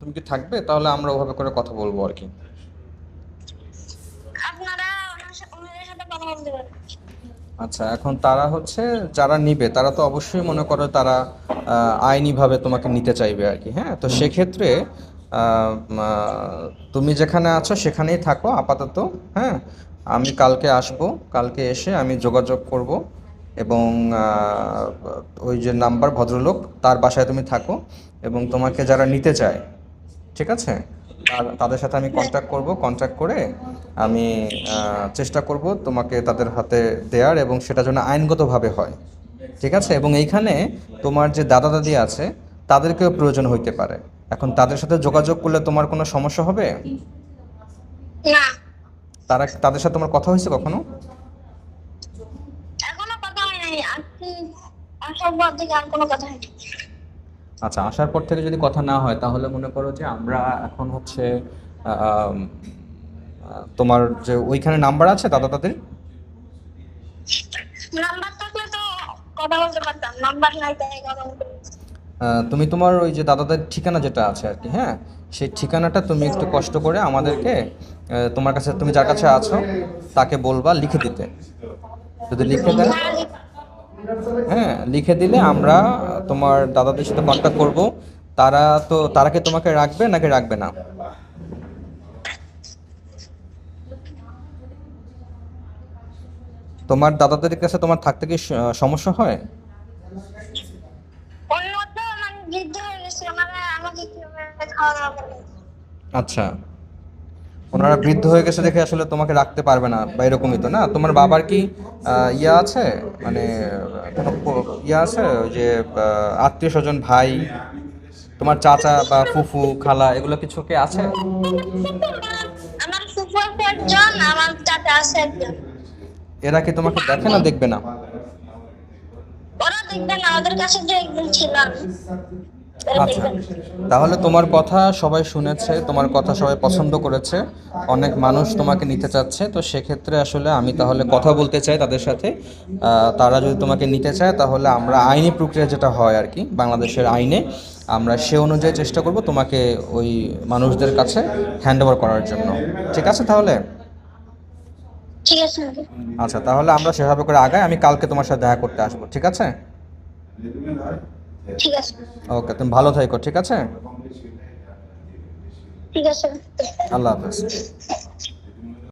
তুমি কি থাকবে? তাহলে আমরা ওভাবে করে কথা বলবো আর কি। আপনারা ওনাদের সাথে কথা বলতে পারেন। আচ্ছা, এখন তারা হচ্ছে যারা নিবে তারা তো অবশ্যই মনে করো তারা আইনিভাবে তোমাকে নিতে চাইবে আর কি। হ্যাঁ, তো সেক্ষেত্রে তুমি যেখানে আছো সেখানেই থাকো আপাতত। হ্যাঁ, আমি কালকে আসব, কালকে এসে আমি যোগাযোগ করব এবং ওই যে নাম্বার ভদ্রলোক তার বাসায় তুমি থাকো এবং তোমাকে যারা নিতে চায়, ঠিক আছে, তাদের সাথে আমি হ্যাঁ, কন্ট্যাক্ট করব। কন্ট্যাক্ট করে আমি চেষ্টা করব তোমাকে তাদের হাতে দেওয়ার, এবং সেটা যেন আইনগতভাবে হয়। ঠিক আছে, এবং এইখানে তোমার যে দাদা দাদি আছে তাদেরকেও প্রয়োজন হইতে পারে। এখন তাদের সাথে যোগাযোগ করলে তোমার কোনো সমস্যা হবে? না, তাদের সাথে তোমার কথা হয়েছে কখনো? এখনো কথা হয় নাই। আজকে আসার পর থেকে আর কোনো কথা হয়নি। আচ্ছা, আসার পর থেকে যদি কথা না হয় তাহলে মনে করো যে আমরা এখন হচ্ছে আম, তোমার যে ওইখানে নাম্বার আছে দাদা দাদির, নাম্বার থাকলে তো কথা বলতে পারতাম, নাম্বার নাই তাই কথা বলতে পারছি। তুমি তোমার ওই যে দাদাদের ঠিকানা যেটা আছে আর কি, হ্যাঁ, সেই ঠিকানাটা তুমি একটু কষ্ট করে আমাদেরকে তোমার কাছে, তুমি যার কাছে আছো তাকে বলবা লিখে দিতে। যদি লিখে দেয়, হ্যাঁ, হ্যাঁ, লিখে দিলে আমরা তোমার দাদাদের সাথে কন্ট্যাক্ট করব। তারা তো, তারা কি তোমাকে রাখবে নাকি রাখবে না? তোমার দাদাদের কাছে তোমার থাকতে কি সমস্যা হয়? অন্য তো মানে বৃদ্ধ হয়ে গেছে, ওনারা আমাকে কিভাবে খাওয়া দাওয়া করবে। আচ্ছা, ওনারা বৃদ্ধ হয়ে গেছে দেখে আসলে তোমাকে রাখতে পারবে না বা এরকমই তো না? তোমার বাবার কি ইয়া আছে, মানে কোনো ইয়া আছে ওই যে আত্মীয় স্বজন, ভাই, তোমার চাচা বা ফুফু খালা এগুলো কিছু কি আছে? আমার ফুফু আছে একজন, আমার চাচা আছে একজন। এরা কি তোমাকে দেখে না দেখবে না? ওরা দেখবেন না, ওদের কাছে যে একজন ছিল আমি, ওরা আচ্ছা, দেখবেন। তাহলে তোমার কথা সবাই শুনেছে, তোমার কথা সবাই পছন্দ করেছে, অনেক মানুষ তোমাকে নিতে চাচ্ছে। তো সেক্ষেত্রে আসলে আমি তাহলে কথা বলতে চাই তাদের সাথে। তারা যদি তোমাকে নিতে চায় তাহলে আমরা আইনি প্রক্রিয়া যেটা হয় আর কি বাংলাদেশের আইনে, আমরা সে অনুযায়ী চেষ্টা করব তোমাকে ওই মানুষদের কাছে হ্যান্ড ওভার করার জন্য। ঠিক আছে তাহলে? ঠিক আছে নাকি? আচ্ছা, তাহলে আমরা সেভাবে করে আগাই। আমি কালকে তোমার সাথে দেখা করতে আসবো, ঠিক আছে? ঠিক আছে। ওকে, তুমি ভালো থাকো, ঠিক আছে? ঠিক আছে। আল্লাহ হাফেজ।